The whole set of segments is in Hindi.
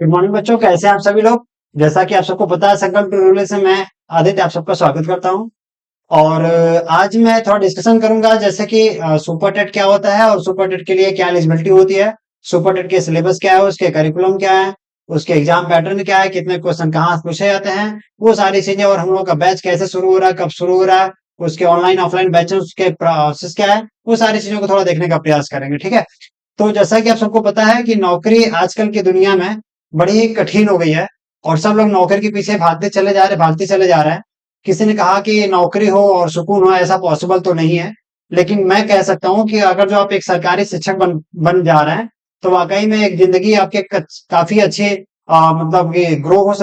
गुड मॉर्निंग बच्चों, कैसे हैं आप सभी लोग। जैसा कि आप सबको पता है, संकल्प ट्यूटोरियल से मैं आदित्य आप सबका स्वागत करता हूं। और आज मैं थोड़ा डिस्कशन करूंगा जैसे कि सुपर टेट क्या होता है और सुपर टेट के लिए क्या एलिजिबिलिटी होती है, सुपर टेट के सिलेबस क्या है, उसके करिकुलम क्या है, उसके एग्जाम पैटर्न क्या है, कितने क्वेश्चन कहाँ से पूछे जाते हैं, वो सारी चीजें, और हम लोग का बैच कैसे शुरू हो रहा है, कब शुरू हो रहा है, उसके ऑनलाइन ऑफलाइन बैचेस के प्रोसेस क्या है, वो सारी चीजों को थोड़ा देखने का प्रयास करेंगे। ठीक है। तो जैसा कि आप सबको पता है कि नौकरी आजकल की दुनिया में बड़ी ही कठिन हो गई है और सब लोग नौकरी के पीछे भागते चले जा रहे हैं। किसी ने कहा कि नौकरी हो और सुकून हो, ऐसा पॉसिबल तो नहीं है। लेकिन मैं कह सकता हूँ कि अगर जो आप एक सरकारी शिक्षक बन जा रहे हैं, तो वाकई में एक जिंदगी आपके काफी अच्छी मतलब कि ग्रो हो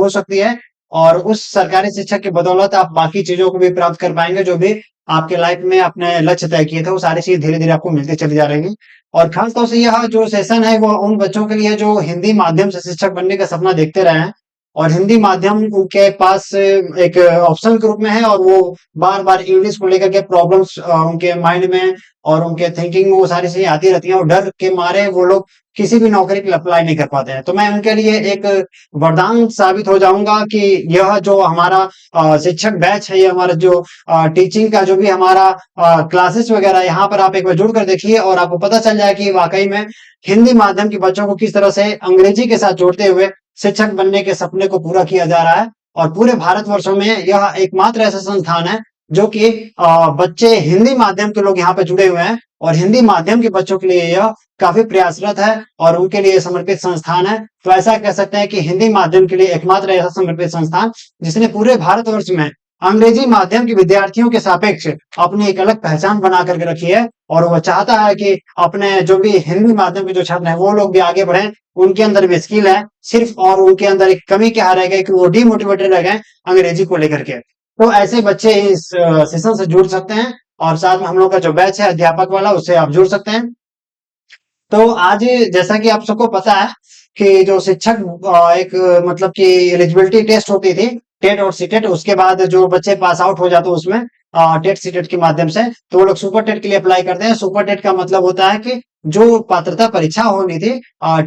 सकती है। और उस सरकारी शिक्षक की बदौलत आप बाकी चीजों को भी प्राप्त कर पाएंगे, जो भी आपके लाइफ में अपने लक्ष्य तय किए थे, वो सारी चीजें धीरे धीरे आपको मिलती चली जा रही है। और खास तौर से यह जो सेशन है वो उन बच्चों के लिए जो हिंदी माध्यम से शिक्षक बनने का सपना देखते रहे हैं, और हिंदी माध्यम उनके पास एक ऑप्शन के रूप में है, और वो बार बार इंग्लिश को लेकर के प्रॉब्लम्स उनके माइंड में और उनके थिंकिंग में वो सारी चीजें आती रहती हैं, और डर के मारे वो लोग किसी भी नौकरी के लिए अप्लाई नहीं कर पाते हैं। तो मैं उनके लिए एक वरदान साबित हो जाऊंगा कि यह जो हमारा शिक्षक बैच है, ये हमारा जो टीचिंग का जो भी हमारा क्लासेस वगैरह, यहाँ पर आप एक बार जुड़ कर देखिए और आपको पता चल जाए कि वाकई में हिंदी माध्यम के बच्चों को किस तरह से अंग्रेजी के साथ जोड़ते हुए शिक्षक बनने के सपने को पूरा किया जा रहा है। और पूरे भारतवर्षों में यह एकमात्र ऐसा संस्थान है जो कि बच्चे हिंदी माध्यम के लोग यहाँ पे जुड़े हुए हैं, और हिंदी माध्यम के बच्चों के लिए यह काफी प्रयासरत है और उनके लिए समर्पित संस्थान है। तो ऐसा कह सकते हैं कि हिंदी माध्यम के लिए एकमात्र ऐसा समर्पित संस्थान जिसने पूरे भारतवर्ष में अंग्रेजी माध्यम के विद्यार्थियों के सापेक्ष अपनी एक अलग पहचान बना करके रखी है। और वो चाहता है कि अपने जो भी हिंदी माध्यम के जो छात्र हैं वो लोग भी आगे बढ़ें, उनके अंदर भी स्किल है सिर्फ, और उनके अंदर एक कमी क्या रह गई कि वो डिमोटिवेटेड रह गए अंग्रेजी को लेकर के। तो ऐसे बच्चे इस सेशन से जुड़ सकते हैं, और साथ में हम लोग का जो बैच है अध्यापक वाला, उससे आप जुड़ सकते हैं। तो आज जैसा कि आप सबको पता है कि जो शिक्षक एक मतलब कि एलिजिबिलिटी टेस्ट होती थी, टेट और सीटेट, उसके बाद जो बच्चे पास आउट हो जाते हैं उसमें टेट सीटेट के माध्यम से, तो वो लोग सुपर टेट के लिए अप्लाई करते हैं। सुपर टेट का मतलब होता है कि जो पात्रता परीक्षा होनी थी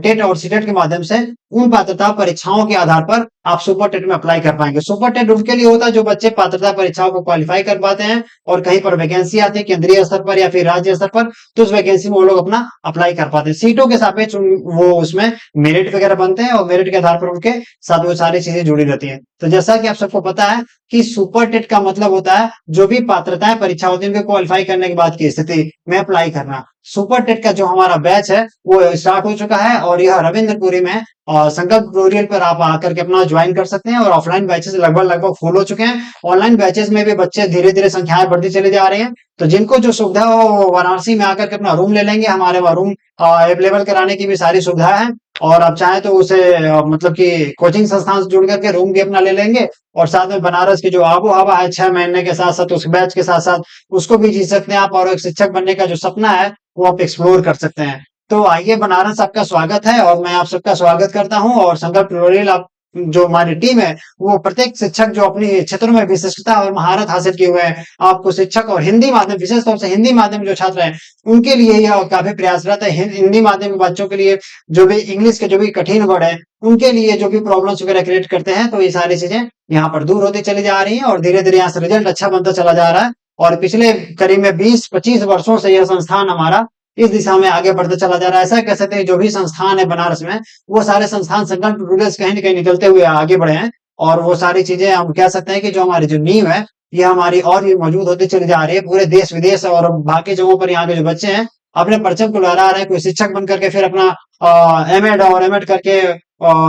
टेट और सीटेट के माध्यम से, उन पात्रता परीक्षाओं के आधार पर आप सुपर टेट में अप्लाई कर पाएंगे। सुपर टेट उनके लिए होता है जो बच्चे पात्रता परीक्षाओं को क्वालिफाई कर पाते हैं, और कहीं पर वैकेंसी आती है केंद्रीय स्तर पर या फिर राज्य स्तर पर, तो उस वैकेंसी में वो लोग अपना अप्लाई कर पाते हैं। सीटों के सापेक्ष वो उसमें मेरिट वगैरह बनते हैं, और मेरिट के आधार पर उनके साथ वो सारी चीजें जुड़ी रहती हैं। तो जैसा कि आप सबको पता है कि सुपर टेट का मतलब होता है जो भी पात्रताएं परीक्षा होती है उनको क्वालिफाई करने के बाद की स्थिति में अप्लाई करना। सुपर टेट का जो हमारा बैच है वो स्टार्ट हो चुका है, और यह रविंद्रपुरी में संकल्प ट्यूटोरियल पर आप आकर के अपना ज्वाइन कर सकते हैं। और ऑफलाइन बैचेस लगभग फुल हो चुके हैं, ऑनलाइन बैचेस में भी बच्चे धीरे धीरे संख्याएं बढ़ती चली जा रही हैं। तो जिनको जो सुविधा हो वो वाराणसी में आकर के अपना रूम ले लेंगे, हमारे वहाँ रूम अवेलेबल कराने की भी सारी सुविधा है। और आप चाहें तो उसे मतलब कि कोचिंग संस्थान से जुड़ करके रूम भी अपना ले लेंगे, और साथ में बनारस की जो आबो हवा है 6 महीने के साथ साथ उस बैच के साथ साथ उसको भी जी सकते हैं आप, और एक शिक्षक बनने का जो सपना है वो आप एक्सप्लोर कर सकते हैं। तो आइए, बनारस आपका स्वागत है, और मैं आप सबका स्वागत करता हूं। और संकल्प ट्यूटोरियल आप जो हमारी टीम है वो प्रत्येक शिक्षक जो अपनी क्षेत्रों में विशिष्टता और महारत हासिल किए हुए हैं, आपको शिक्षक और हिंदी माध्यम, विशेष तौर से हिंदी माध्यम जो छात्र हैं उनके लिए यह काफी प्रयासरत है। हिंदी माध्यम के बच्चों के लिए जो भी इंग्लिश के जो भी कठिन वर्ड है, उनके लिए जो भी प्रॉब्लम्स वगैरह क्रिएट करते हैं, तो ये सारी चीजें यहाँ पर दूर होती चली जा रही है, और धीरे धीरे यहाँ से रिजल्ट अच्छा बनता चला जा रहा है। और पिछले करीब में 20-25 वर्षों से यह संस्थान हमारा इस दिशा में आगे बढ़ते चला जा रहा है। ऐसा कह सकते हैं जो भी संस्थान है बनारस में, वो सारे संस्थान संकल्प ट्यूटोरियल कहीं न कहीं निकलते हुए आगे बढ़े हैं। और वो सारी चीजें हम कह सकते हैं कि जो हमारी जो नींव है ये हमारी और भी मौजूद होती चली जा रही है। पूरे देश विदेश और बाकी जगहों पर यहाँ के जो बच्चे हैं अपने परचम को लहरा रहे हैं। कोई शिक्षक बन करके फिर अपना एमएड और एमएड करके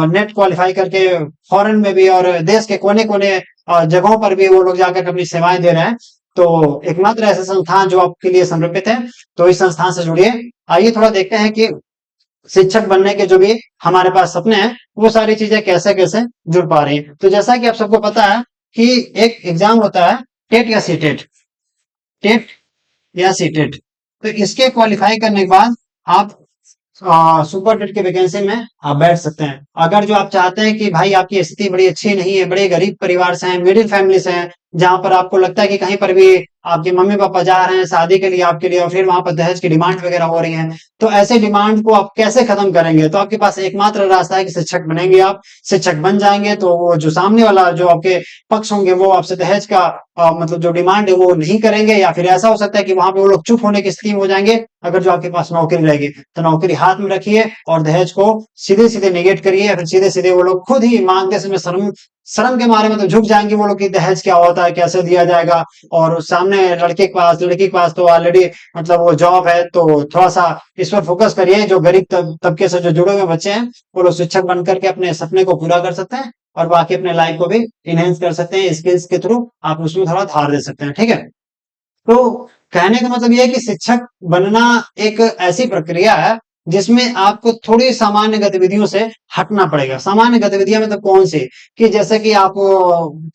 नेट क्वालिफाई करके फॉरेन में भी और देश के कोने कोने जगहों पर भी वो लोग जाकर अपनी सेवाएं दे रहे हैं। तो एकमात्र ऐसा संस्थान जो आपके लिए समर्पित है, तो इस संस्थान से जुड़िए। आइए थोड़ा देखते हैं कि शिक्षक बनने के जो भी हमारे पास सपने हैं वो सारी चीजें कैसे कैसे जुड़ पा रही हैं। तो जैसा कि आप सबको पता है कि एक एग्जाम होता है टेट या सीटेट, टेट या सीटेट। तो इसके क्वालिफाई करने के बाद आप सुपर टेट की वैकेंसी में आप बैठ सकते हैं। अगर जो आप चाहते हैं कि भाई आपकी स्थिति बड़ी अच्छी नहीं है, बड़े गरीब परिवार से हैं, मिडिल फैमिली से हैं, जहां पर आपको लगता है कि कहीं पर भी आपके मम्मी पापा जा रहे हैं शादी के लिए आपके लिए, और फिर वहां पर दहेज की डिमांड वगैरह हो रही है, तो ऐसे डिमांड को आप कैसे खत्म करेंगे? तो आपके पास एकमात्र रास्ता है कि शिक्षक बनेंगे आप। शिक्षक बन जाएंगे तो वो जो सामने वाला जो आपके पक्ष होंगे वो आपसे दहेज का मतलब जो डिमांड है वो नहीं करेंगे, या फिर ऐसा हो सकता है कि वहां पे वो लोग चुप होने की स्थिति में हो जाएंगे अगर जो आपके पास नौकरी रहेगी। तो नौकरी हाथ में रखिए और दहेज को सीधे सीधे निगेट करिए, या फिर सीधे सीधे वो लोग खुद ही मांगते समय शर्म शर्म के मारे में तो झुक जाएंगे वो लोग कि दहेज क्या होता है, कैसे दिया जाएगा। और सामने लड़के के पास लड़की के पास तो ऑलरेडी मतलब वो जॉब है, तो थोड़ा सा इस पर फोकस करिए। जो गरीब तबके से जो जुड़े हुए बच्चे हैं वो लोग शिक्षक बन करके अपने सपने को पूरा कर सकते हैं, और बाकी अपने लाइफ को भी इनहेंस कर सकते हैं स्किल्स के थ्रू। आप उसमें थोड़ा धार दे सकते हैं, ठीक है। तो कहने का मतलब ये है कि शिक्षक बनना एक ऐसी प्रक्रिया है जिसमें आपको थोड़ी सामान्य गतिविधियों से हटना पड़ेगा। सामान्य गतिविधियां मतलब कौन सी? कि जैसे कि आप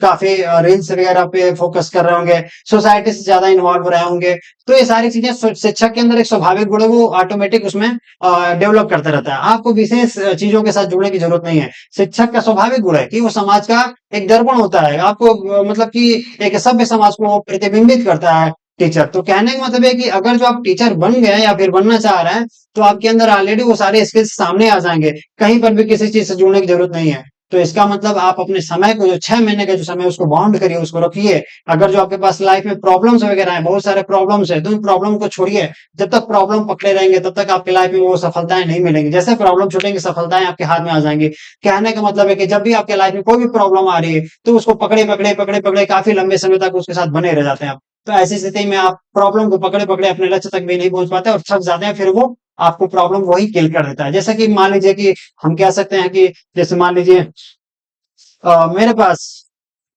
काफी रील्स वगैरह पे फोकस कर रहे होंगे, सोसाइटी से ज्यादा इन्वॉल्व रहे होंगे, तो ये सारी चीजें शिक्षक के अंदर एक स्वाभाविक गुण है, वो ऑटोमेटिक उसमें डेवलप करता रहता है। आपको विशेष चीजों के साथ जुड़ने की जरूरत नहीं है। शिक्षक का स्वाभाविक गुण है कि वो समाज का एक दर्पण होता है। आपको मतलब कि एक सभ्य समाज को प्रतिबिंबित करता है टीचर। तो कहने का मतलब है कि अगर जो आप टीचर बन गए या फिर बनना चाह रहे हैं, तो आपके अंदर ऑलरेडी वो सारे स्किल्स सामने आ जाएंगे, कहीं पर भी किसी चीज से जुड़ने की जरूरत नहीं है। तो इसका मतलब आप अपने समय को, जो 6 महीने का जो समय उसको बाउंड करिए, उसको रखिए। अगर जो आपके पास लाइफ में प्रॉब्लम्स वगैरह हैं, बहुत सारे प्रॉब्लम्स है, तो उन प्रॉब्लम को छोड़िए। जब तक प्रॉब्लम पकड़े रहेंगे तब तक आपकी लाइफ में वो सफलताएं नहीं मिलेंगी। जैसे प्रॉब्लम छूटेंगे सफलताएं आपके हाथ में आ जाएंगी। कहने का मतलब है कि जब भी आपके लाइफ में कोई भी प्रॉब्लम आ रही है, तो उसको पकड़े पकड़े पकड़े पकड़े काफी लंबे समय तक उसके साथ बने रह जाते हैं आप। तो ऐसी स्थिति में आप प्रॉब्लम को पकड़े पकड़े अपने लक्ष्य तक भी नहीं पहुंच पाते और थक जाते हैं, फिर वो आपको प्रॉब्लम वही किल कर देता है। जैसे कि मान लीजिए कि हम कह सकते हैं कि जैसे मान लीजिए मेरे पास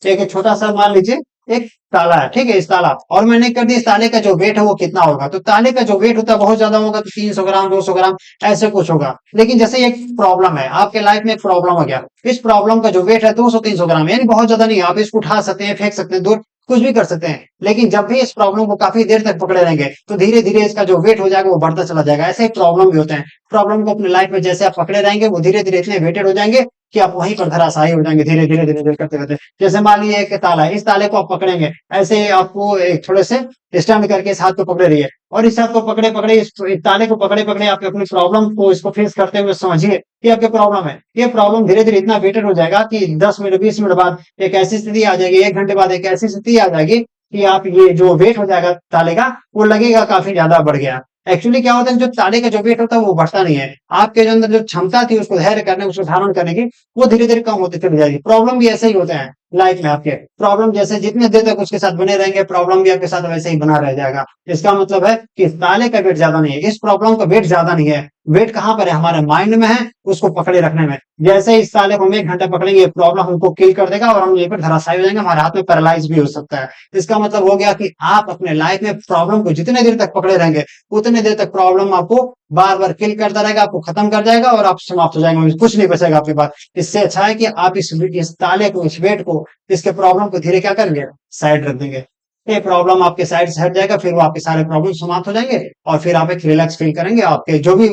एक छोटा सा मान लीजिए एक ताला है, ठीक है। इस ताला और मैंने कर दिया, इस ताले का जो वेट है वो कितना होगा? तो ताले का जो वेट होता है बहुत ज्यादा होगा, तो 300 ग्राम 200 ग्राम ऐसे कुछ होगा। लेकिन जैसे एक प्रॉब्लम है, आपके लाइफ में एक प्रॉब्लम हो गया, इस प्रॉब्लम का जो वेट है 200-300 ग्राम, यानी बहुत ज्यादा नहीं है। आप इसको उठा सकते हैं, फेंक सकते हैं दूर, कुछ भी कर सकते हैं। लेकिन जब भी इस प्रॉब्लम को काफी देर तक पकड़े रहेंगे, तो धीरे धीरे इसका जो वेट हो जाएगा वो बढ़ता चला जाएगा। ऐसे ही प्रॉब्लम भी होते हैं। प्रॉब्लम को अपने लाइफ में जैसे आप पकड़े रहेंगे, वो धीरे धीरे इतने वेटेड हो जाएंगे कि आप वहीं पर धराशायी हो जाएंगे, धीरे धीरे धीरे धीरे करते करते। जैसे मान लीजिए एक ताला है, इस ताले को आप पकड़ेंगे, ऐसे आपको एक थोड़े से स्टैंड करके इस हाथ को पकड़े रहिए, और इस हाथ को पकड़े पकड़े इस ताले को पकड़े पकड़े आप अपनी प्रॉब्लम को इसको फेस करते हुए समझिए कि आपके प्रॉब्लम है। ये प्रॉब्लम धीरे धीरे इतना वेटेड हो जाएगा कि 10 मिनट 20 मिनट बाद एक ऐसी स्थिति आ जाएगी, 1 घंटे बाद एक ऐसी स्थिति आ जाएगी कि आप ये जो वेट हो जाएगा ताले का, वो लगेगा काफी ज्यादा बढ़ गया। एक्चुअली क्या होता है, जो ताले का जो वेट होता है वो बढ़ता नहीं है। आपके जो अंदर जो क्षमता थी उसको धैर्य करने, उसको धारण करने की, वो धीरे धीरे कम होती चली जाएगी। प्रॉब्लम भी ऐसे ही होते हैं लाइफ में आपके। प्रॉब्लम जैसे जितने देर तक उसके साथ बने रहेंगे, प्रॉब्लम भी आपके साथ वैसे ही बना रह जाएगा। इसका मतलब है कि ताले का वेट ज्यादा नहीं है, इस प्रॉब्लम का वेट ज्यादा नहीं है। वेट कहां पर है? हमारे माइंड में है, उसको पकड़े रखने में। जैसे इस ताले को हम 1 घंटा पकड़ेंगे, प्रॉब्लम हमको किल कर देगा और हम यहीं पर धराशायी हो जाएंगे, हमारे हाथ में पैरालाइज भी हो सकता है। इसका मतलब हो गया कि आप अपने लाइफ में प्रॉब्लम को जितने देर तक पकड़े रहेंगे, उतने देर तक प्रॉब्लम आपको बार बार किल करता रहेगा, आपको खत्म कर जाएगा और आप समाप्त हो जाएंगे, कुछ नहीं बचेगा आपके पास। इससे अच्छा है कि आप इस ताले को, इस वेट को, इसके प्रॉब्लम को धीरे क्या करेंगे, साइड रख देंगे। ये प्रॉब्लम आपके साइड से हट जाएगा, फिर वो आपके सारे प्रॉब्लम समाप्त हो जाएंगे, और फिर आप एक रिलैक्स फील करेंगे। आपके जो भी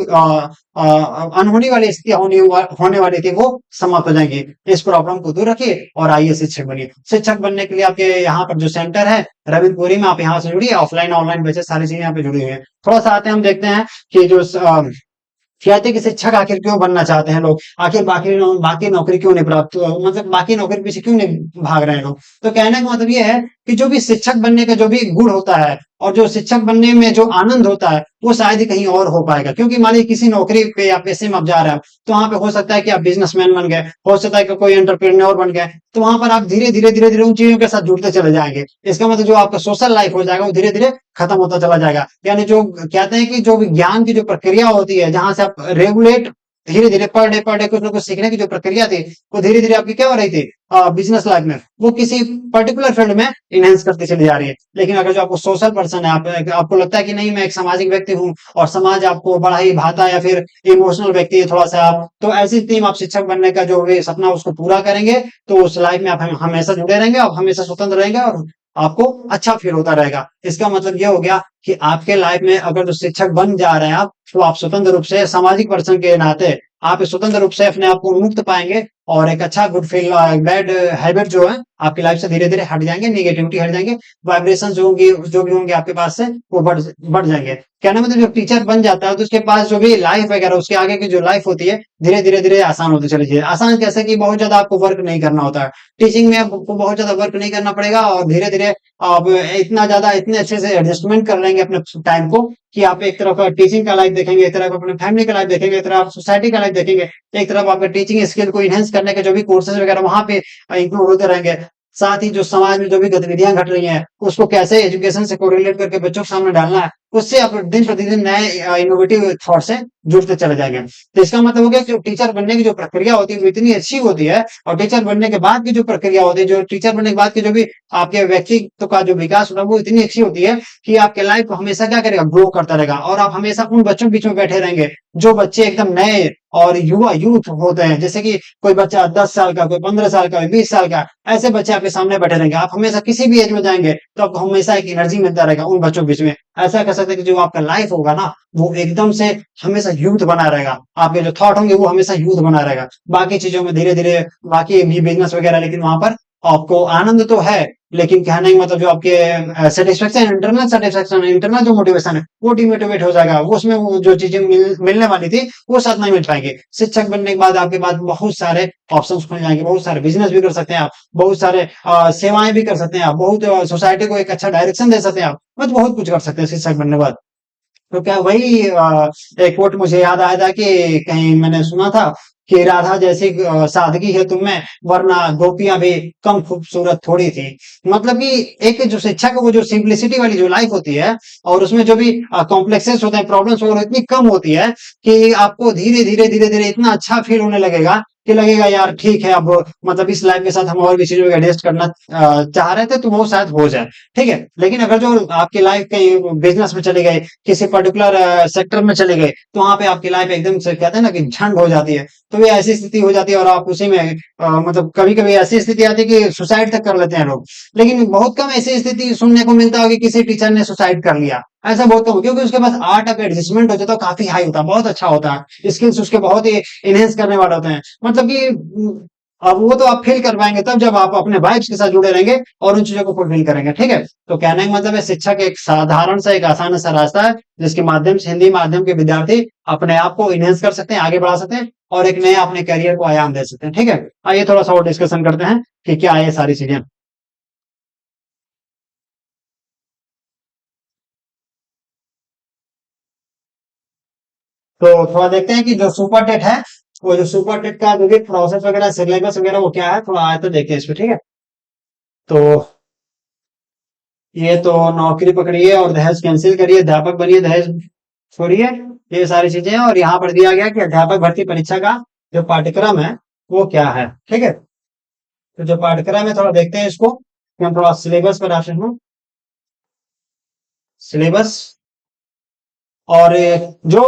अनहोनी वाली स्थिति होने वाली थी वो समाप्त हो जाएंगी। इस प्रॉब्लम को दूर रखिए और आइए शिक्षक बनिए। शिक्षक बनने के लिए आपके यहाँ पर जो सेंटर है रविंद्रपुरी में, आप यहाँ से जुड़िए। ऑफलाइन ऑनलाइन वैसे सारी चीजें यहाँ पे जुड़ी हुई है। थोड़ा सा आते हैं, हम देखते हैं कि जो कहते कि शिक्षक आखिर क्यों बनना चाहते हैं लोग, आखिर बाकी नौकरी क्यों नहीं प्राप्त, मतलब बाकी नौकरी पीछे क्यों नहीं भाग रहे हैं लोग। तो कहने का मतलब ये है कि जो भी शिक्षक बनने का जो भी गुण होता है और जो शिक्षक बनने में जो आनंद होता है, वो शायद ही कहीं और हो पाएगा। क्योंकि मान लीजिए किसी नौकरी पे या पेशे में आप जा रहे हैं, तो वहां पे हो सकता है कि आप बिजनेसमैन बन गए, हो सकता है कि कोई एंटरप्रेन्योर बन गए, तो वहां पर आप धीरे धीरे धीरे धीरे उन चीजों के साथ जुड़ते चले जाएंगे। इसका मतलब जो आपका सोशल लाइफ हो जाएगा वो धीरे धीरे खत्म होता चला जाएगा। यानी जो कहते हैं कि जो विज्ञान की जो प्रक्रिया होती है, जहां से आप रेगुलेट धीरे धीरे पर डे कुछ ना कुछ सीखने की जो प्रक्रिया थी, वो धीरे धीरे आपकी क्या हो रही थी बिजनेस लाइफ में, वो किसी पर्टिकुलर फील्ड में इनहेंस करती चली जा रही है। लेकिन अगर जो आपको सोशल पर्सन है, आपको लगता है कि नहीं मैं एक सामाजिक व्यक्ति हूँ और समाज आपको बड़ा ही भाता, या फिर इमोशनल व्यक्ति है थोड़ा सा आप, तो ऐसी स्थिति में आप शिक्षक बनने का जो भी सपना उसको पूरा करेंगे, तो उस लाइफ में आप हमेशा जुड़े रहेंगे, आप हमेशा स्वतंत्र रहेंगे और आपको अच्छा फील होता रहेगा। इसका मतलब ये हो गया कि आपके लाइफ में अगर जो शिक्षक बन जा रहे हैं आप, तो आप स्वतंत्र रूप से सामाजिक पर्सन के नाते आप स्वतंत्र रूप से अपने आप को मुक्त पाएंगे और एक अच्छा गुड फील बैड हैबिट जो है आपकी लाइफ से धीरे धीरे हट जाएंगे, निगेटिविटी हट जाएंगे, वाइब्रेशन जो भी होंगे आपके पास से वो बढ़ जाएंगे। कहने मतलब जो टीचर बन जाता है तो उसके पास जो भी लाइफ वगैरह उसके आगे की जो लाइफ होती है धीरे धीरे धीरे आसान होती चली जाए। आसान कैसे कि बहुत ज्यादा आपको वर्क नहीं करना होता है टीचिंग में, आपको बहुत ज्यादा वर्क नहीं करना पड़ेगा और धीरे धीरे आप इतना ज्यादा इतने अच्छे से एडजस्टमेंट कर लेंगे अपने टाइम को कि आप एक तरफ टीचिंग का लाइफ देखेंगे, एक तरफ अपने फैमिली का लाइफ देखेंगे, एक तरफ आप सोसाइटी का लाइफ देखेंगे, एक तरफ आपके टीचिंग स्किल को इनहेंस करने के जो भी कोर्सेज वगैरह वहां पे इंक्लूड होते रहेंगे। साथ ही जो समाज में जो भी गतिविधियां घट रही हैं उसको कैसे एजुकेशन से कोरिलेट करके बच्चों के सामने डालना है, उससे आप दिन प्रतिदिन नए इनोवेटिव थॉट से जुड़ते चले जाएंगे। तो इसका मतलब हो गया कि टीचर बनने की जो प्रक्रिया होती है वो इतनी अच्छी होती है, और टीचर बनने के बाद की जो प्रक्रिया होती है, जो टीचर बनने के बाद की जो भी आपके व्यक्तित्व का जो विकास होता है वो इतनी अच्छी होती है कि आपके लाइफ को हमेशा क्या करेगा, ग्रो करता रहेगा, और आप हमेशा उन बच्चों के बीच में बैठे रहेंगे जो बच्चे एकदम नए और युवा यूथ होते हैं। जैसे कि कोई बच्चा 10 साल का, कोई 15 साल का, 20 साल का, ऐसे बच्चे आपके सामने बैठे रहेंगे। आप हमेशा किसी भी एज में जाएंगे तो आपको हमेशा एक एनर्जी मिलता रहेगा उन बच्चों के बीच में। ऐसा कह सकते हैं कि जो आपका लाइफ होगा ना वो एकदम से हमेशा यूथ बना रहेगा, आपके जो थॉट होंगे वो हमेशा यूथ बना रहेगा। बाकी चीजों में धीरे धीरे बाकी भी बिजनेस वगैरह, लेकिन वहां पर आपको आनंद तो है, लेकिन कहने का मतलब जो आपके सेटिस्फेक्शन, इंटरनल जो मोटिवेशन है वो डिमोटिवेट हो जाएगा, वो उसमें वो जो चीजें मिलने वाली थी वो साथ नहीं मिल पाएंगे। शिक्षक बनने के बाद आपके पास बहुत सारे ऑप्शंस खुल जाएंगे, बहुत सारे बिजनेस भी कर सकते हैं आप, बहुत सारे सेवाएं भी कर सकते हैं आप, बहुत सोसाइटी को एक अच्छा डायरेक्शन दे सकते हैं आप, मतलब बहुत कुछ कर सकते हैं शिक्षक बनने के बाद। तो क्या वही एक कोट मुझे याद आया था कि कहीं मैंने सुना था कि राधा जैसी सादगी है तुम में, वरना गोपियां भी कम खूबसूरत थोड़ी थी। मतलब कि एक जो शिक्षा का वो जो सिंप्लिसिटी वाली जो लाइफ होती है और उसमें जो भी कॉम्प्लेक्सेस होते हैं, प्रॉब्लम्स वगैरह इतनी कम होती है कि आपको धीरे धीरे इतना अच्छा फील होने लगेगा कि लगेगा यार ठीक है, अब मतलब इस लाइफ के साथ हम और भी चीजों को एडजस्ट करना चाह रहे थे तो वो शायद हो जाए। ठीक है, लेकिन अगर जो आपकी लाइफ कहीं बिजनेस में चले गए, किसी पर्टिकुलर सेक्टर में चले गए, तो वहां पे आपकी लाइफ एकदम से कहते हैं ना कि झंड हो जाती है। तो ये ऐसी स्थिति हो जाती है और आप उसी में मतलब कभी कभी ऐसी स्थिति आती है कि सुसाइड तक कर लेते हैं लोग। लेकिन बहुत कम ऐसी स्थिति सुनने को मिलता है कि किसी टीचर ने सुसाइड कर लिया, ऐसा बहुत कम, क्योंकि उसके पास आर्ट ऑफ एडजस्टमेंट हो जाता है, काफी हाई होता है, बहुत अच्छा होता है, स्किल्स उसके बहुत ही इनहेंस करने वाले होते हैं। मतलब कि अब वो तो आप फील कर पाएंगे तब जब आप अपने वाइब्स के साथ जुड़े रहेंगे और उन चीजों को फुलफिल करेंगे। ठीक है, तो कहने का मतलब है शिक्षा का एक साधारण सा एक आसान सा रास्ता है जिसके माध्यम से हिंदी माध्यम के विद्यार्थी अपने आप को इनहेंस कर सकते हैं, आगे बढ़ा सकते हैं और एक नया अपने करियर को आयाम दे सकते हैं। ठीक है, आइए थोड़ा सा और डिस्कशन करते हैं कि क्या है ये सारी चीजें। तो थोड़ा देखते हैं कि जो सुपर टेट है, वो जो सुपर टेट का जो भी प्रोसेस वगैरह, सिलेबस वगैरह वो क्या है, थोड़ा आए तो देखते हैं इसमें। ठीक है, तो ये तो नौकरी पकड़िए और दहेज कैंसिल करिए, अध्यापक बनिए, दहेज छोड़िए, ये सारी चीजें हैं। और यहाँ पर दिया गया कि अध्यापक भर्ती परीक्षा का जो पाठ्यक्रम है वो क्या है। ठीक है, तो जो पाठ्यक्रम है थोड़ा देखते हैं इसको, कि हम थोड़ा सिलेबस पर आते हैं। सिलेबस और जो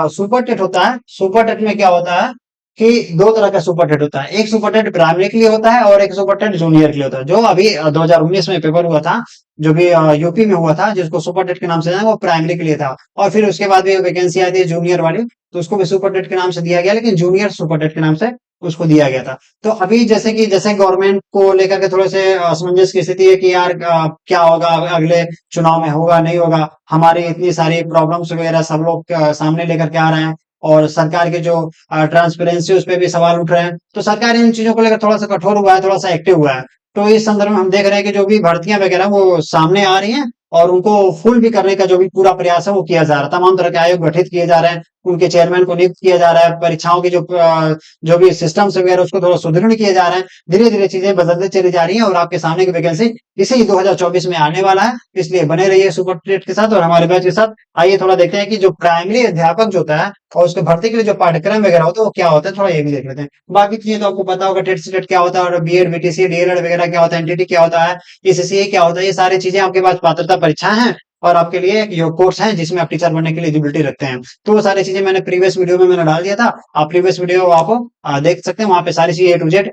सुपर टेट होता है, सुपर टेट में क्या होता है कि दो तरह का सुपर टेट होता है। एक सुपर टेट प्राइमरी के लिए होता है और एक सुपर टेट जूनियर के लिए होता है। जो अभी 2019 में पेपर हुआ था, जो भी यूपी में हुआ था, जिसको सुपर टेट के नाम से जाना, वो प्राइमरी के लिए था। और फिर उसके बाद भी वैकेंसी आई थी जूनियर वाली, तो उसको भी सुपर टेट के नाम से दिया गया, लेकिन जूनियर सुपर टेट के नाम से उसको दिया गया था। तो अभी जैसे कि जैसे गवर्नमेंट को लेकर के थोड़े से असमंजस की स्थिति है कि यार क्या होगा अगले चुनाव में, होगा नहीं होगा, हमारी इतनी सारी प्रॉब्लम्स वगैरह सब लोग सामने लेकर के आ रहे हैं और सरकार के जो ट्रांसपेरेंसी उस पर भी सवाल उठ रहे हैं। तो सरकार इन चीजों को लेकर थोड़ा सा कठोर हुआ है, थोड़ा सा एक्टिव हुआ है। तो इस संदर्भ में हम देख रहे हैं कि जो भी भर्तियां वगैरह वो सामने आ रही हैं और उनको फुल भी करने का जो भी पूरा प्रयास है वो किया जा रहा है। तमाम तरह के आयोग गठित किए जा रहे हैं, उनके चेयरमैन को नियुक्त किया जा रहा है, परीक्षाओं की जो भी सिस्टम्स वगैरह उसको थोड़ा सुदृढ़ किए जा रहे हैं। धीरे धीरे चीजें बदलते चली जा रही हैं और आपके सामने की वैकेंसी इसी 2024 में आने वाला है। इसलिए बने रहिए सुपर टेट के साथ और हमारे बैच के साथ। आइए थोड़ा देखते हैं कि जो प्राइमरी अध्यापक जो होता है और उसके भर्ती के लिए जो पाठ्यक्रम वगैरह होता है वो क्या होता है, थोड़ा ये भी देख लेते हैं। बाकी चीजें तो आपको पता होगा, टेट सी टेट क्या होता है और बीएड बीटीसी डीएलएड वगैरह क्या होता है, एनटीटी क्या होता है, ईसीसीए क्या होता है, ये सारी चीजें आपके पास पात्रता परीक्षाएं हैं और आपके लिए ये कोर्स है जिसमें आप टीचर बनने के लिए एलिजिबिलिटी रखते हैं। तो वो सारी चीजें मैंने प्रीवियस वीडियो में मैंने डाल दिया था, आप प्रीवियस वीडियो आप देख सकते हैं। वहां पे सारी चीजें ए टू जेड,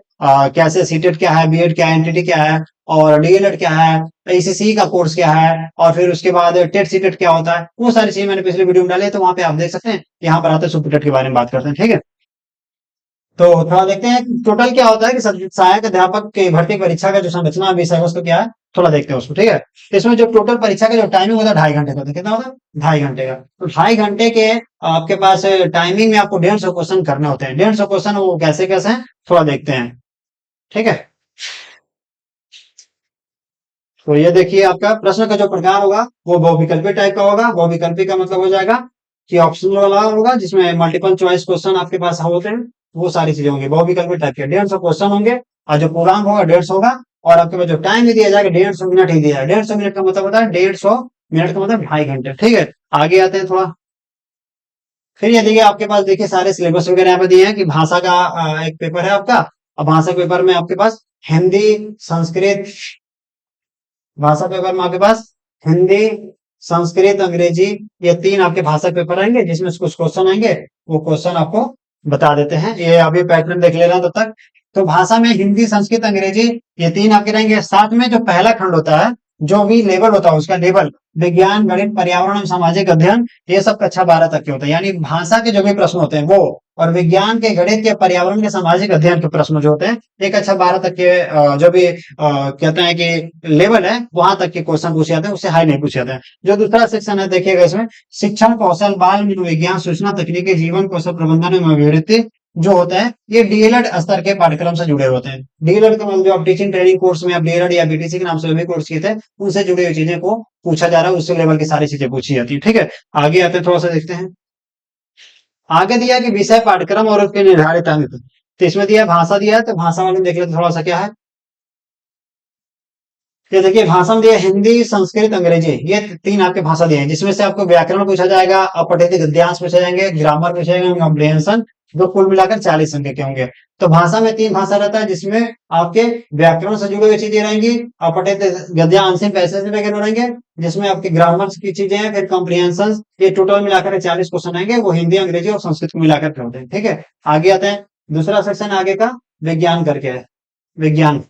कैसे सीटेट क्या है, बीएड क्या है, एनटीटी क्या है और डीएलएड क्या है, ईसीसी का कोर्स क्या है और फिर उसके बाद टेट सीटेट क्या होता है, वो सारी चीजें मैंने पिछले वीडियो में डाली है। तो वहां पे आप देख सकते हैं, यहाँ पर आते हैं सुपर टेट के बारे में बात करते हैं। ठीक है, तो थोड़ा देखते हैं टोटल क्या होता है कि सहायक अध्यापक की भर्ती परीक्षा का जो संरचना विषय है उसको क्या है, थोड़ा देखते हैं उसको। ठीक है, तो इसमें जो टोटल परीक्षा का जो टाइमिंग होता है 2.5 घंटे का होता है। कितना होता है? 2.5 घंटे का। तो 2.5 घंटे के आपके पास टाइमिंग में आपको 150 क्वेश्चन करने होते हैं। 150 क्वेश्चन वो कैसे कैसे हैं थोड़ा देखते हैं। ठीक है, तो ये देखिए आपका प्रश्न का जो प्रकार होगा वो बहुविकल्पी टाइप का होगा। बहुविकल्पी का मतलब हो जाएगा कि ऑप्शनल वाला होगा जिसमें मल्टीपल चॉइस क्वेश्चन आपके पास होते हैं, वो सारी चीजें होंगी बहुविकल्पी टाइप के। 150 क्वेश्चन होंगे और जो पूर्णांक होगा 150 होगा। और आपके पास जो टाइम भी दिया जाएगा 150 मिनट ही दिया है। 150 मिनट का मतलब होता है 150 मिनट का मतलब 2.5 घंटे। ठीक है, आगे आते हैं थोड़ा। फिर ये देखिए आपके पास देखिए सारे सिलेबस वगैरह यहाँ पे दिए हैं कि भाषा का एक पेपर है आपका। अब भाषा के पेपर में आपके पास हिंदी, संस्कृत, भाषा पेपर में आपके पास हिंदी, संस्कृत, अंग्रेजी, ये 3 आपके भाषा पेपर आएंगे जिसमें से कुछ क्वेश्चन आएंगे। वो क्वेश्चन आपको बता देते हैं। ये अभी पैटर्न देख ले रहा तब तक। तो भाषा में हिंदी, संस्कृत, अंग्रेजी, ये 3 आपके रहेंगे। साथ में जो पहला खंड होता है, जो भी लेवल होता है उसका लेवल, विज्ञान, गणित, पर्यावरण और सामाजिक अध्ययन, ये सब कक्षा 12 तक के होते हैं। यानी भाषा के जो भी प्रश्न होते हैं वो, और विज्ञान के, गणित के, पर्यावरण के, सामाजिक अध्ययन के प्रश्न जो होते हैं ये कक्षा 12 तक के जो भी कहते हैं कि लेवल है वहां तक के क्वेश्चन पूछे जाते हैं, उससे हाई नहीं पूछे जाते हैं। जो दूसरा सेक्शन है देखिएगा इसमें शिक्षण कौशल, बाल मनोविज्ञान, सूचना तकनीकी, जीवन कौशल प्रबंधन एवं अभिवृद्धि जो होता है ये डीएलएड स्तर के पाठ्यक्रम से जुड़े होते हैं। डीएलएड का मतलब जो आप टीचिंग ट्रेनिंग कोर्स में आप डीएलएड या बीटीसी के नाम से भी कोर्स किए थे उनसे जुड़ी हुई चीजें को पूछा जा रहा है, उससे लेवल की सारी चीजें पूछी जाती है। ठीक है, आगे आते हैं थोड़ा सा देखते हैं। आगे दिया कि विषय पाठ्यक्रम और उसके निर्धारित अंक। तो इसमें दिया भाषा दिया है, तो भाषा वाले में देख लेते थोड़ा सा क्या है। ये देखिए भाषा में दिया हिंदी, संस्कृत, अंग्रेजी, ये 3 आपके भाषा दिए हैं जिसमें से आपको व्याकरण पूछा जाएगा, अपठित गद्यांश पूछे जाएंगे, ग्रामर पूछे जाएंगे, कॉम्प्रिहेंशन, जो कुल मिलाकर 40 अंक के होंगे। तो भाषा में 3 भाषा रहता है जिसमें आपके व्याकरण से जुड़ी हुई चीजें रहेंगी, अपठित गद्यांश पैसे से वगैरह रहेंगे, जिसमें आपकी ग्रामर की चीजें हैं, फिर कॉम्प्रिहेंशन, ये टोटल मिलाकर 40 क्वेश्चन आएंगे, वो हिंदी, अंग्रेजी और संस्कृत को मिलाकर के होते हैं। ठीक है, आगे आते हैं। दूसरा सेक्शन आगे का विज्ञान करके है। विज्ञान,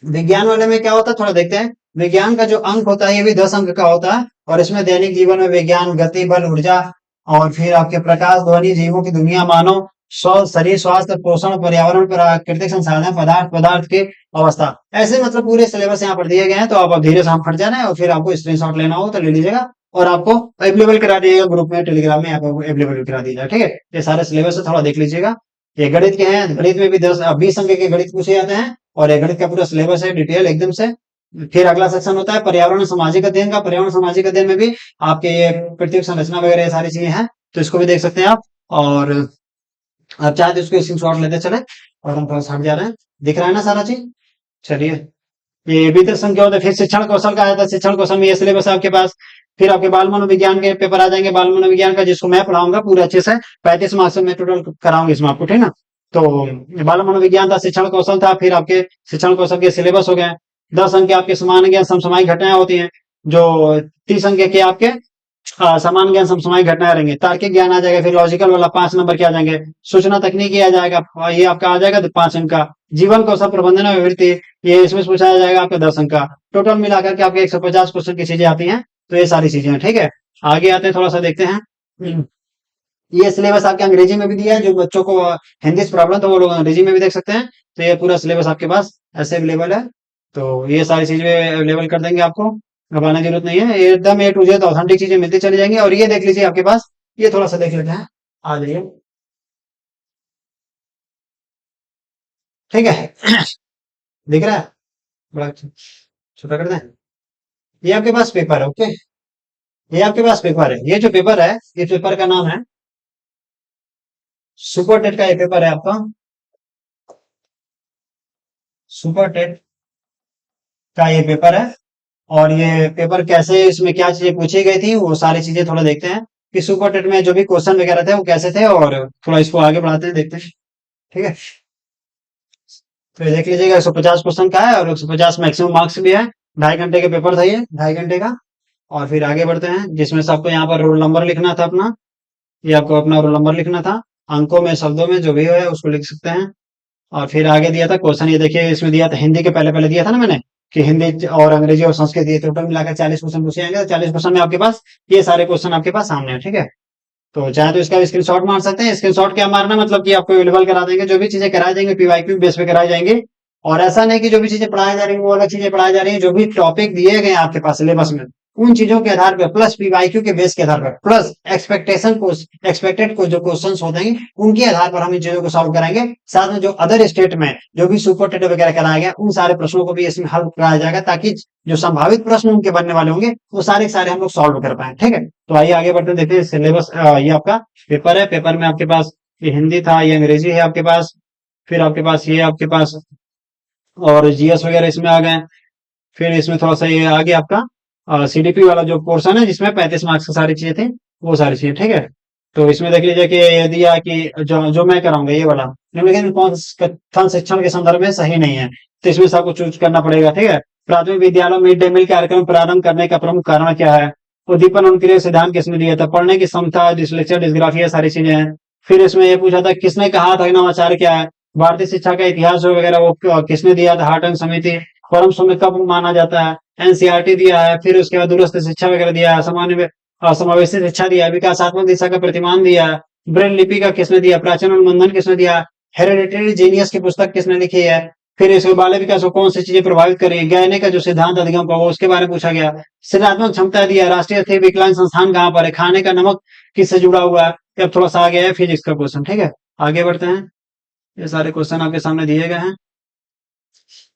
विज्ञान वाले में क्या होता है थोड़ा देखते हैं। विज्ञान का जो अंक होता है ये भी 10 अंक का होता है, और इसमें दैनिक जीवन में विज्ञान, गति, बल, ऊर्जा, और फिर आपके प्रकाश, ध्वनि, जीवों की दुनिया, मानव शरीर, स्वास्थ्य, पोषण, पर्यावरण, प्राकृतिक संसाधन, पदार्थ, पदार्थ की अवस्था, ऐसे मतलब पूरे सिलेबस यहाँ पर दिए गए हैं। तो आप धीरे से हम फट जाना है और फिर आपको स्क्रीनशॉट लेना हो तो ले लीजिएगा, और आपको अवेलेबल करा दिएगा ग्रुप में, टेलीग्राम में आपको अवेलेबल करा दीजिएगा। ठीक है, ये सारे सिलेबस थोड़ा देख लीजिएगा। ये गणित के हैं, गणित में भी 20 अंक के गणित पूछे जाते हैं, और ये गणित का पूरा सिलेबस है डिटेल एकदम से। फिर अगला सेक्शन होता है पर्यावरण सामाजिक अध्ययन का। पर्यावरण सामाजिक अध्ययन में भी आपके ये पृथ्वी संरचना वगैरह ये सारी चीजें हैं, तो इसको भी देख सकते हैं आप। और आप चाहे तो इसको स्क्रीनशॉट लेते चले, और हम थोड़ा सा हट जा रहे हैं। दिख रहा है ना सारा चीज? चलिए, ये वित्त संख्या होता है। फिर शिक्षण कौशल का आता है, शिक्षण कौशल में ये सिलेबस है आपके पास। फिर आपके बाल मनोविज्ञान के पेपर आ जाएंगे। बाल मनोविज्ञान का जिसको मैं पढ़ाऊंगा पूरा अच्छे से, 35 मार्क्स में टोटल कराऊंगी इसमें आपको, ठीक ना। तो बाल मनोविज्ञान था, शिक्षण कौशल था, फिर आपके शिक्षण कौशल के सिलेबस हो गए। 10 अंक के आपके समान ज्ञान समसामयिक घटनाएं होती हैं, जो 30 अंक के आपके समान ज्ञान समसामयिक घटनाएं रहेंगे। तार्किक ज्ञान आ जाएगा, फिर लॉजिकल वाला 5 नंबर के आ जाएंगे। सूचना तकनीकी आ जाएगा, ये आपका आ जाएगा 5 अंक का। जीवन कौशल प्रबंधन और वृत्ति, ये इसमें से पूछा जाएगा आपका 10 अंक का। टोटल मिलाकर के आपके 150 क्वेश्चन की चीजें आती हैं। तो ये सारी चीजें हैं, ठीक है। आगे आते हैं, थोड़ा सा देखते हैं। ये सिलेबस आपके अंग्रेजी में भी दिया है, जो बच्चों को हिंदी से प्रॉब्लम तो वो लोग अंग्रेजी में भी देख सकते हैं। तो ये पूरा सिलेबस आपके पास ऐसे अवेलेबल है। तो ये सारी चीजें अवेलेबल कर देंगे आपको, घबराने की जरूरत नहीं है। एकदम ए टू जेड ऑथेंटिक चीजें मिलती चली जाएंगी। और ये देख लीजिए आपके पास, ये थोड़ा सा देख लेते हैं, आ जाइए, ठीक है। दिख रहा है? बड़ा छोटा कर दें। ये आपके पास पेपर है, ओके। ये आपके पास पेपर है, ये जो पेपर है, ये पेपर का नाम है सुपर टेट का। ये पेपर है आपका सुपर टेट का, ये पेपर है। और ये पेपर कैसे, इसमें क्या चीजें पूछी गई थी वो सारी चीजें थोड़ा देखते हैं कि सुपर टेट में जो भी क्वेश्चन वगैरह थे वो कैसे थे, और थोड़ा इसको आगे बढ़ाते हैं, देखते हैं, ठीक है। तो ये देख लीजिएगा 150 क्वेश्चन का है, और 150 मैक्सिमम मार्क्स भी है। 2.5 घंटे के पेपर था ये, 2.5 घंटे का। और फिर आगे बढ़ते हैं, जिसमें से आपको यहाँ पर रोल नंबर लिखना था अपना। ये आपको अपना रोल नंबर लिखना था, अंकों में, शब्दों में, जो भी है उसको लिख सकते हैं। और फिर आगे दिया था क्वेश्चन, ये देखिए इसमें दिया था हिंदी के, पहले पहले दिया था ना मैंने, कि हिंदी और अंग्रेजी और संस्कृत, ये टोटल मिलाकर 40 क्वेश्चन पूछे जाएंगे। तो 40 क्वेश्चन में आपके पास ये सारे क्वेश्चन आपके पास सामने है, ठीक है। तो चाहे तो इसका स्क्रीनशॉट मार सकते हैं। स्क्रीनशॉट क्या मारना, मतलब कि आपको अवेलेबल करा देंगे, जो भी चीजें कराई जाएंगे पीवाईक्यू बेस पे कराई जाएंगे। और ऐसा नहीं कि जो भी चीजें पढ़ाई जा रही है वो अलग चीजें पढ़ाई जा रही है, जो भी टॉपिक दिए गए हैं आपके पास सिलेबस में उन चीजों के आधार पर प्लस पीवाईक्यू के बेस के आधार पर प्लस एक्सपेक्टेशन को एक्सपेक्टेड को जो क्वेश्चंस होते हैं उनके आधार पर हम इन चीजों को सॉल्व कराएंगे। साथ में जो अदर स्टेट में जो भी सुपर टेट वगैरह कराया गया उन सारे प्रश्नों को भी इसमें हल कराया जाएगा, ताकि जो संभावित प्रश्न उनके बनने वाले होंगे वो सारे के सारे हम लोग सॉल्व कर पाए। ठीक है, तो आइए आगे बढ़ते हैं। देखते हैं सिलेबस, ये आपका पेपर है। पेपर में आपके पास ये हिंदी था, ये अंग्रेजी है आपके पास, फिर आपके पास ये आपके पास और जीएस वगैरह इसमें आ गए। फिर इसमें थोड़ा सा ये आ गया आपका सीडीपी वाला जो पोर्शन है जिसमें 35 मार्क्स की सारी चीजें थी, वो सारी चीजें। ठीक है, तो इसमें देख लीजिए कि ये दिया कि जो जो मैं कराऊंगा ये वाला निम्नलिखित कौन कथन शिक्षण के संदर्भ में सही नहीं है, तो इसमें सबको चूज करना पड़ेगा। ठीक है, प्राथमिक विद्यालयों में मिड डे मील कार्यक्रम प्रारंभ करने का प्रमुख कारण क्या है, उद्दीपन उनके सिद्धांत किसने दिया था, पढ़ने की क्षमता, डिसलेक्सिया डिस्ग्राफिया सारी चीजें हैं। फिर इसमें ये पूछा था किसने कहा था नवाचार क्या है, भारतीय शिक्षा का इतिहास वगैरह वो किसने दिया था, हार्टन समिति, परम समय कब माना जाता है, एनसीईआरटी दिया है। फिर उसके बाद दूरस्थ शिक्षा वगैरह दिया है, सामान्य समावेशी शिक्षा दिया है, विकासात्मक दिशा का प्रतिमान दिया है, ब्रेल लिपि का किसने दिया, प्राचीन अनुबंधन किसने दिया, हेरेडिटरी जीनियस की पुस्तक किसने लिखी है। फिर इसके बाल विकास को कौन सी चीजें प्रभावित करेंगी, गहने का जो सिद्धांत अधिगम का वो उसके बारे में पूछा गया। सृजनात्मक क्षमता दिया, राष्ट्रीय स्थिर विकलांग संस्थान कहाँ पर है, खाने का नमक किससे जुड़ा हुआ है। अब थोड़ा सा आ गया है फिजिक्स का क्वेश्चन। ठीक है, आगे बढ़ते हैं। ये सारे क्वेश्चन आपके सामने दिए गए हैं।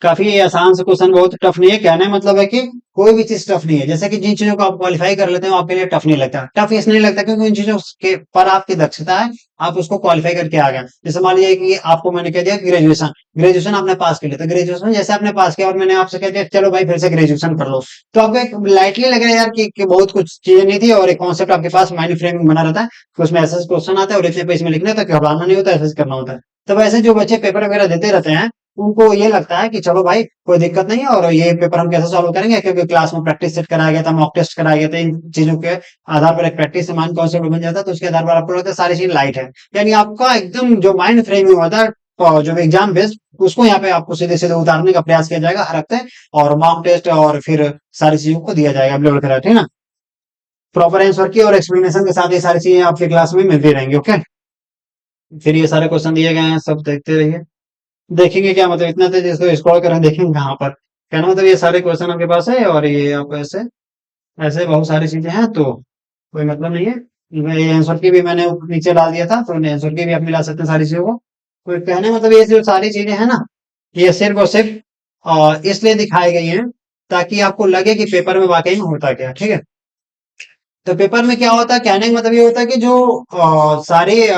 काफी आसान से क्वेश्चन, बहुत टफ नहीं है। कहने का मतलब है कि कोई भी चीज टफ नहीं है। जैसे कि जिन चीजों को आप क्वालिफाई कर लेते हो आपके लिए टफ नहीं लगता। टफ इसलिए नहीं लगता क्योंकि उन चीजों के पर आपकी दक्षता है, आप उसको क्वालिफाई करके आ गए। जैसे मान लीजिए कि आपको मैंने कह दिया ग्रेजुएशन, ग्रेजुएशन आपने पास कर लिया, तो ग्रेजुएशन जैसे आपने पास किया और मैंने आपसे कह दिया चलो भाई फिर से ग्रेजुएशन कर लो, तो आपको एक लाइटली लग रहा है यार कि बहुत कुछ चीजें नहीं थी और एक कॉन्सेप्ट आपके पास माइंड फ्रेमिंग बना रहता है कि उसमें ऐसा क्वेश्चन आता है और इतने पेज में लिखना है, तो घबराना नहीं होता, ऐसा करना होता है। तब ऐसे जो बच्चे पेपर वगैरह देते रहते हैं उनको ये लगता है कि चलो भाई कोई दिक्कत नहीं है और ये पेपर हम कैसे सॉल्व करेंगे, क्योंकि क्लास में प्रैक्टिस सेट कराया गया था, मॉक टेस्ट कराया गया था, इन चीजों के आधार पर एक प्रैक्टिस से माइंड कॉन्सेप्ट बन जाता है, तो उसके आधार पर आपको लगता है सारी चीज लाइट है। यानी आपका एकदम जो माइंड फ्रेमिंग होता है और जो एग्जाम बेस्ड, उसको यहाँ पे आपको सीधे सीधे उतारने का प्रयास किया जाएगा हर हफ्ते, और मॉक टेस्ट और फिर सारी चीजों को दिया जाएगा अवेलेबल करा, ठीक है ना। प्रॉपर आंसर की और एक्सप्लेनेशन के साथ ये सारी चीजें आपके क्लास में मिलती रहेंगी। ओके, फिर ये सारे क्वेश्चन दिए गए हैं, सब देखते रहिए। देखेंगे क्या मतलब इतना तेज इसको स्क्रॉल करें, देखेंगे कहाँ पर। कहना मतलब ये सारे क्वेश्चन आपके पास है और ये आपको ऐसे ऐसे बहुत सारी चीजें हैं, तो कोई मतलब नहीं है। ये आंसर की भी मैंने नीचे डाल दिया था, तो आंसर की भी आप मिला सकते हैं सारी चीजों को। कोई कहने मतलब ये जो सारी चीजें हैं ना, ये सिर्फ और सिर्फ इसलिए दिखाई गई हैं ताकि आपको लगे कि पेपर में वाकई में होता क्या। ठीक है, तो पेपर में क्या होता है, कहने का मतलब ये होता है कि जो सारे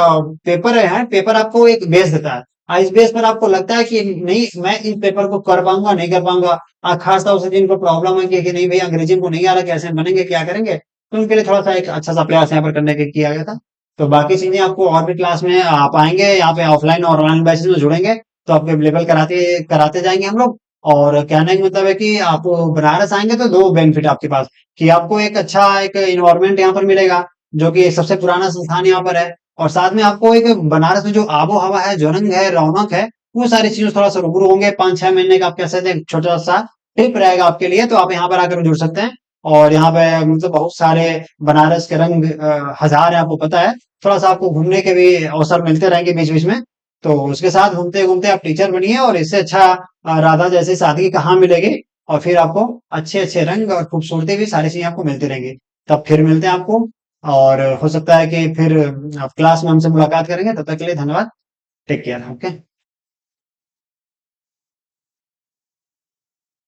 पेपर है, पेपर आपको एक बेस देता है। इस बेस पर आपको लगता है कि नहीं मैं इस पेपर को कर पाऊंगा नहीं कर पाऊंगा। खास तौर से जिनको प्रॉब्लम है कि नहीं भाई अंग्रेजी को नहीं आ रहा, कैसे बनेंगे क्या करेंगे, तो उनके लिए थोड़ा सा एक अच्छा सा प्रयास यहाँ पर करने के किया गया था। तो बाकी चीजें आपको और भी क्लास में आप आएंगे यहाँ पे ऑफलाइन और ऑनलाइन बैचेस में जुड़ेंगे तो आपको अवेलेबल कराते कराते जाएंगे हम लोग। और कहने का मतलब है कि आप बनारस आएंगे तो दो बेनिफिट आपके पास, कि आपको एक अच्छा एक इन्वायरमेंट यहाँ पर मिलेगा जो कि सबसे पुराना संस्थान यहाँ पर है, और साथ में आपको एक बनारस में जो आबो हवा है, जो रंग है, रौनक है, वो सारी चीजों से थोड़ा सा रूबरू होंगे। 5-6 महीने का आप कह सकते हैं एक छोटा सा ट्रिप रहेगा आपके लिए, तो आप यहाँ पर आकर जुड़ सकते हैं। और यहाँ पे मतलब बहुत सारे बनारस के रंग हजार है, आपको पता है। थोड़ा सा आपको घूमने के भी अवसर मिलते रहेंगे बीच बीच में, तो उसके साथ घूमते घूमते आप टीचर बनिए, और इससे अच्छा राधा जैसी सादगी कहाँ मिलेगी। और फिर आपको अच्छे अच्छे रंग और खूबसूरती भी सारी चीजें आपको मिलती रहेंगी। तब फिर मिलते हैं आपको, और हो सकता है कि फिर आप क्लास में हमसे मुलाकात करेंगे। तब तक के लिए धन्यवाद, टेक केयर। ओके।